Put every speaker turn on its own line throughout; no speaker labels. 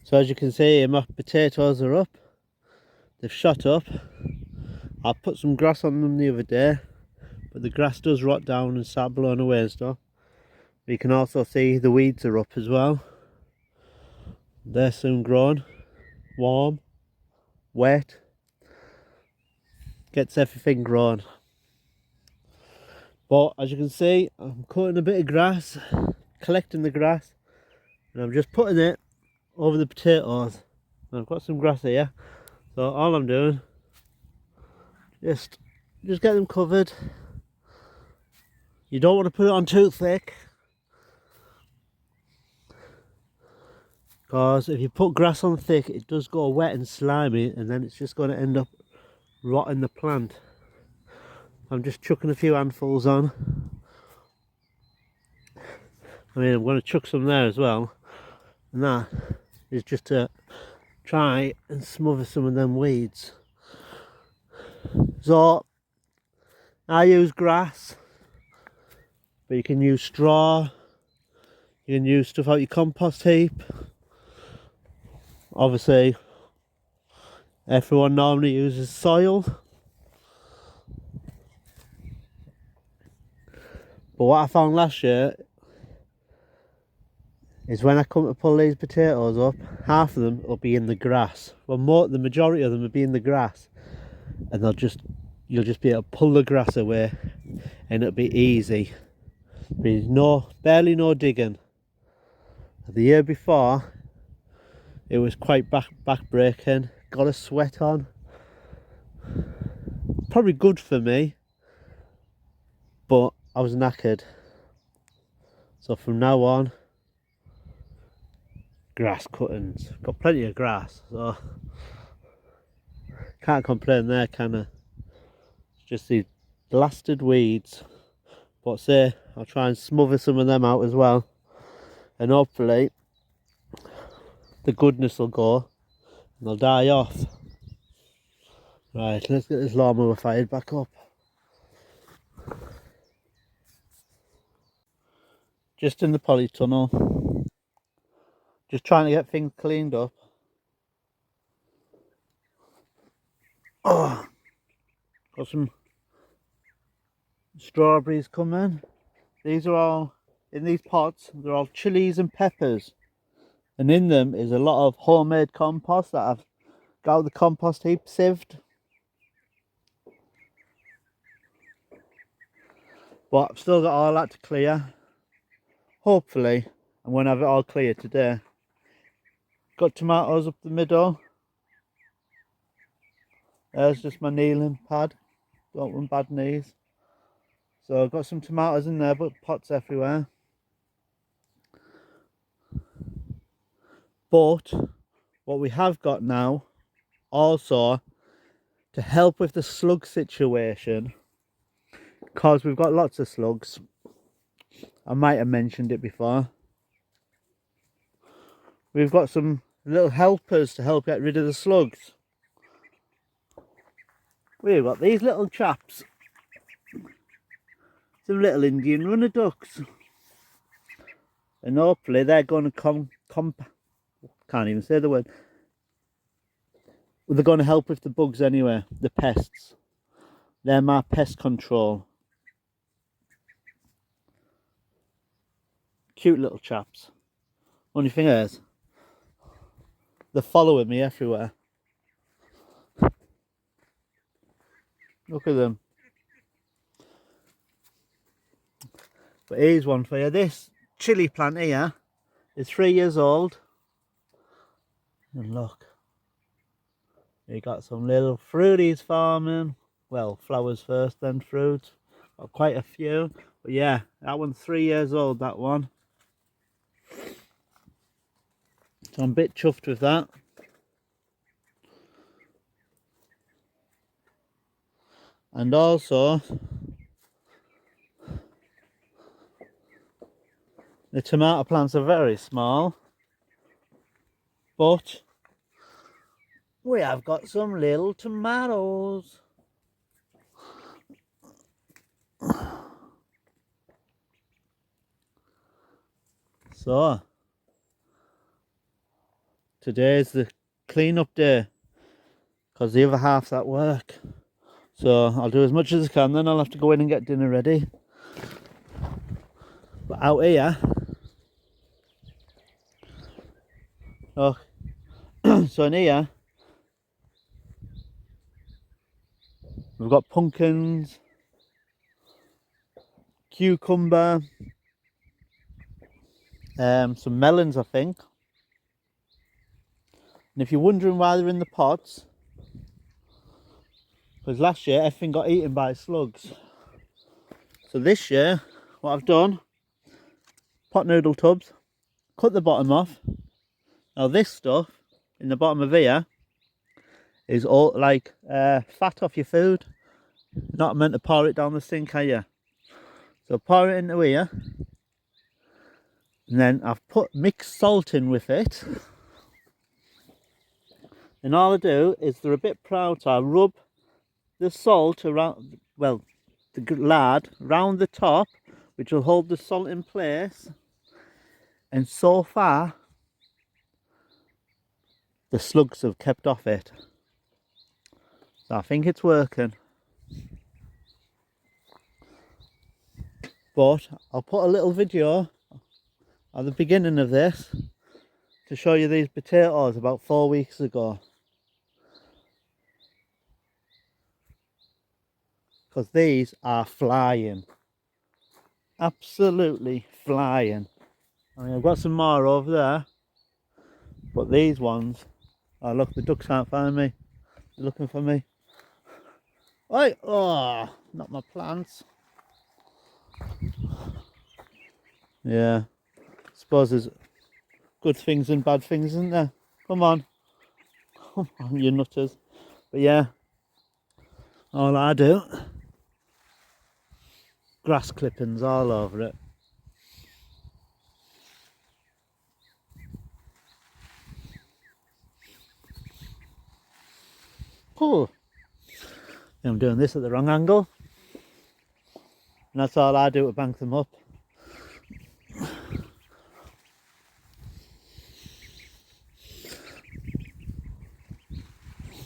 So as you can see, my potatoes are up. They've shot up. I put some grass on them the other day, but the grass does rot down and start blowing away and stuff. You can also see the weeds are up as well. They're soon grown, warm, wet, gets everything grown. But as you can see, I'm cutting a bit of grass, collecting the grass, and I'm just putting it over the potatoes. And I've got some grass here, so all I'm doing, just get them covered. You don't want to put it on too thick, because if you put grass on thick, it does go wet and slimy, and then it's just going to end up rotting the plant. I'm just chucking a few handfuls on. I mean, I'm going to chuck some there as well, and that is just to try and smother some of them weeds. So I use grass, but you can use straw, you can use stuff out your compost heap. Obviously everyone normally uses soil, but what I found last year is when I come to pull these potatoes up, half of them will be in the grass. Well, the majority of them will be in the grass, and you'll just be able to pull the grass away, and it'll be easy. There's barely no digging. The year before, it was quite back breaking. Got a sweat on. Probably good for me, but I was knackered. So from now on, grass cuttings. Got plenty of grass, so can't complain there, can I? It's just these blasted weeds. But say, I'll try and smother some of them out as well, and hopefully the goodness will go and they'll die off. Right, let's get this lawnmower fired back up. Just in the polytunnel, just trying to get things cleaned up. Oh, got some strawberries coming. These are all in these pots. They're all chilies and peppers, and in them is a lot of homemade compost that I've got out the compost heap sieved. But I've still got all that to clear. Hopefully I'm going to have it all clear today. Got tomatoes up the middle. There's just my kneeling pad. Don't want bad knees. So I've got some tomatoes in there, but pots everywhere. But what we have got now, also to help with the slug situation, because we've got lots of slugs, I might have mentioned it before, we've got some little helpers to help get rid of the slugs. We've got these little chaps, some little Indian runner ducks, and hopefully they're going to can't even say the word. They're going to help with the bugs anyway, the pests. They're my pest control. Cute little chaps. Only thing is, they're following me everywhere. Look at them. But here's one for you. This chilli plant here is 3 years old. And look, you got some little fruities farming. Well, flowers first, then fruit. Got quite a few. But yeah, that one's 3 years old, that one. So I'm a bit chuffed with that. And also, the tomato plants are very small, but we have got some little tomatoes. So, today's the clean up day because the other half's at work. So I'll do as much as I can, then I'll have to go in and get dinner ready. But out here, look, so in here, we've got pumpkins, cucumber, some melons, I think. And if you're wondering why they're in the pots, because last year everything got eaten by slugs. So this year, what I've done, pot noodle tubs, cut the bottom off. Now this stuff in the bottom of here is all like fat off your food. You're not meant to pour it down the sink, are you? So pour it into here. And then I've put mixed salt in with it. And all I do is they're a bit proud, so I rub the salt around, well, the lard round the top, which will hold the salt in place. And so far, the slugs have kept off it. So I think it's working. But I'll put a little video at the beginning of this to show you these potatoes about 4 weeks ago. Because these are flying. Absolutely flying. I mean, I've got some more over there. But these ones, oh look, the ducks can't find me. They're looking for me. Oi! Oh, not my plants. Yeah, I suppose there's good things and bad things, isn't there? Come on. Come on, you nutters. But yeah, all I do, grass clippings all over it. Oh, I'm doing this at the wrong angle. And that's all I do to bank them up.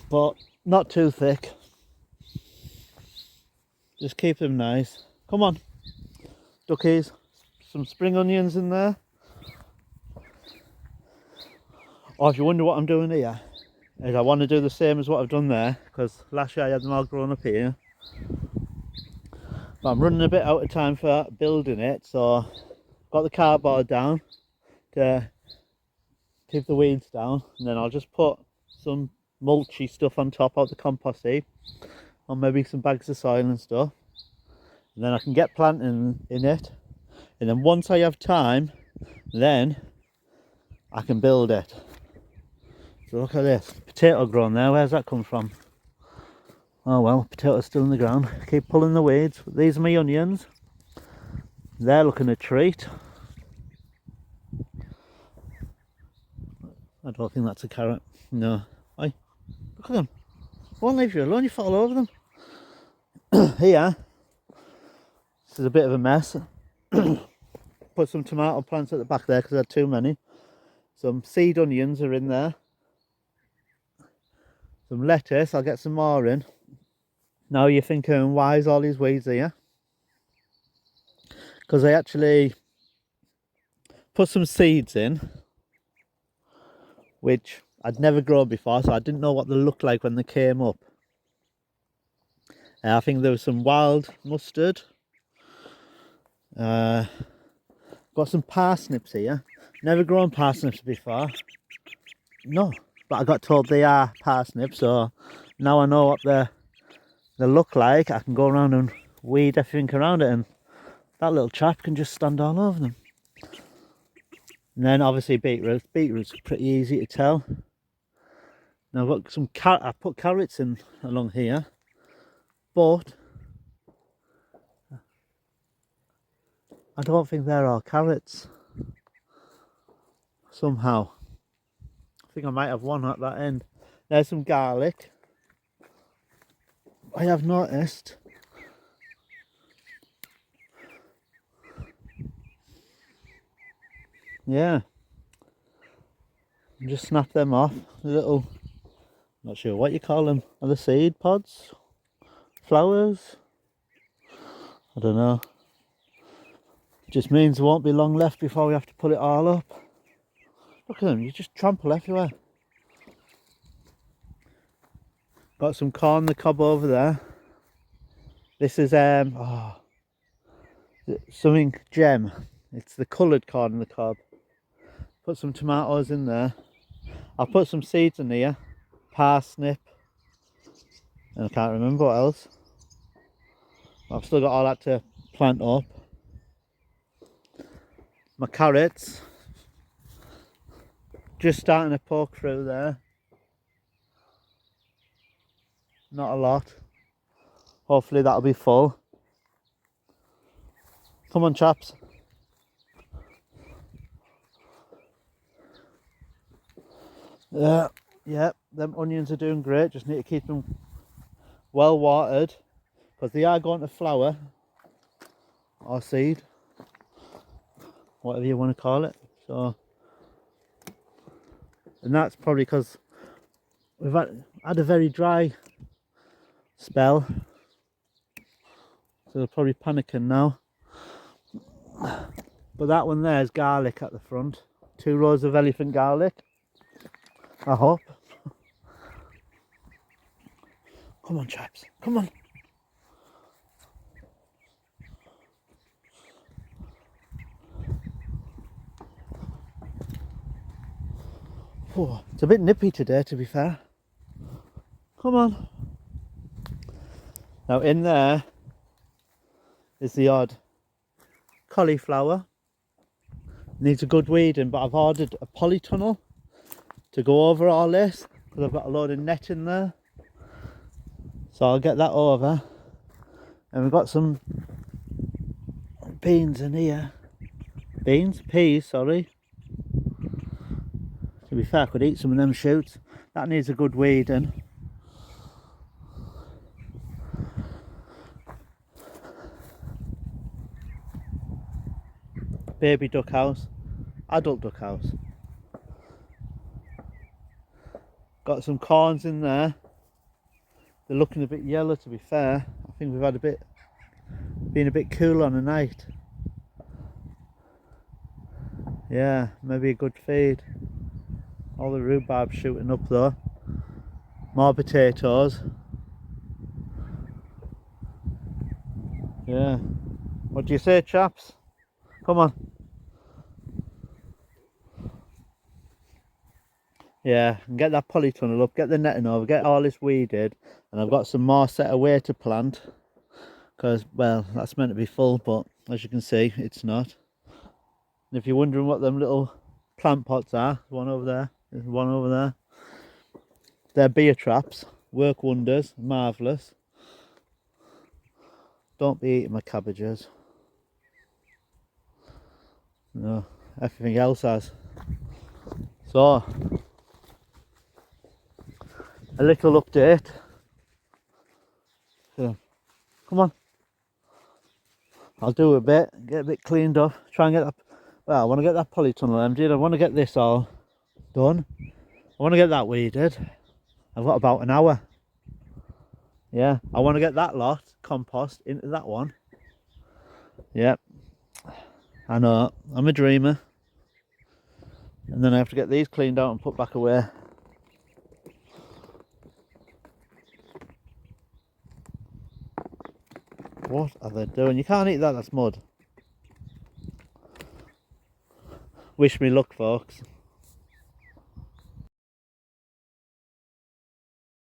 But not too thick. Just keep them nice. Come on, duckies. Some spring onions in there. Or if you wonder what I'm doing here, is I want to do the same as what I've done there, because last year I had them all grown up here. But I'm running a bit out of time for building it, so got the cardboard down to keep the weeds down, and then I'll just put some mulchy stuff on top of the compost heap, or maybe some bags of soil and stuff, and then I can get planting in it. And then once I have time, then I can build it. So look at this potato grown there. Where's that come from? Oh well, potato's still in the ground. Keep pulling the weeds. These are my onions. They're looking a treat. I don't think that's a carrot. No. Oi, look at them. I won't leave you alone, you fall over them. Here, this is a bit of a mess. Put some tomato plants at the back there because I had too many. Some seed onions are in there. Some lettuce, I'll get some more in. Now you're thinking, why is all these weeds here? Because I actually put some seeds in, which I'd never grown before, so I didn't know what they looked like when they came up. I think there was some wild mustard. Got some parsnips here. Never grown parsnips before. No, but I got told they are parsnips, so now I know what they look like. I can go around and weed everything around it, and that little chap can just stand all over them. And then obviously beetroots. Beetroots are pretty easy to tell. Now I've got some I put carrots in along here, but I don't think they're all carrots. Somehow. I think I might have one at that end. There's some garlic. I have noticed yeah, and just snap them off. The little, not sure what you call them. Are the seed pods? Flowers? I don't know. Just means there won't be long left before we have to pull it all up. Look at them, you just trample everywhere. Got some corn on the cob over there. This is something gem. It's the coloured corn on the cob. Put some tomatoes in there. I'll put some seeds in here. Parsnip. And I can't remember what else. I've still got all that to plant up. My carrots. Just starting to poke through there. Not a lot. Hopefully that'll be full. Come on, chaps. Yeah, them onions are doing great. Just need to keep them well watered because they are going to flower or seed, whatever you want to call it. So, and that's probably because we've had a very dry spell, so they're probably panicking now. But that one there is garlic at the front. 2 rows of elephant garlic, I hope. Come on, chaps, come on. Oh, it's a bit nippy today, to be fair. Come on. Now in there is the odd cauliflower. Needs a good weeding, but I've ordered a polytunnel to go over all this because I've got a load of net in there. So I'll get that over. And we've got some beans in here. Peas, sorry. To be fair, I could eat some of them shoots. That needs a good weeding. Baby duck house, adult duck house. Got some corns in there. They're looking a bit yellow, to be fair. I think we've had been a bit cool on the night. Yeah, maybe a good feed. All the rhubarb shooting up though. More potatoes. Yeah. What do you say, chaps? Come on. Yeah, and get that polytunnel up, get the netting over, get all this weeded, and I've got some more set away to plant. Because, well, that's meant to be full, but as you can see, it's not. And if you're wondering what them little plant pots are, one over there, there's one over there. They're beer traps, work wonders, marvellous. Don't be eating my cabbages. No, everything else has. So, a little update. So, come on. I'll do a bit, get a bit cleaned up, try and get that, well, I want to get that polytunnel emptied, I want to get this all done, I want to get that weeded. I've got about an hour. Yeah, I want to get that lot compost into that one. Yep, I know, I'm a dreamer. And then I have to get these cleaned out and put back away. What are they doing? You can't eat that, that's mud. Wish me luck, folks.